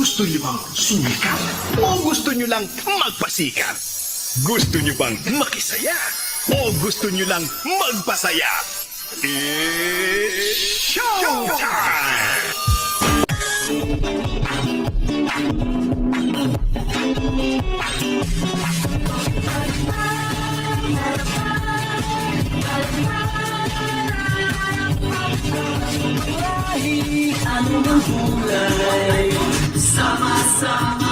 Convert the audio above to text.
Gusto niyo bang sumikat? O gusto niyo lang magpasikat? Gusto niyo bang makisaya? O gusto niyo lang magpasaya? It's showtime! Kahit anumang kulay, sama-sama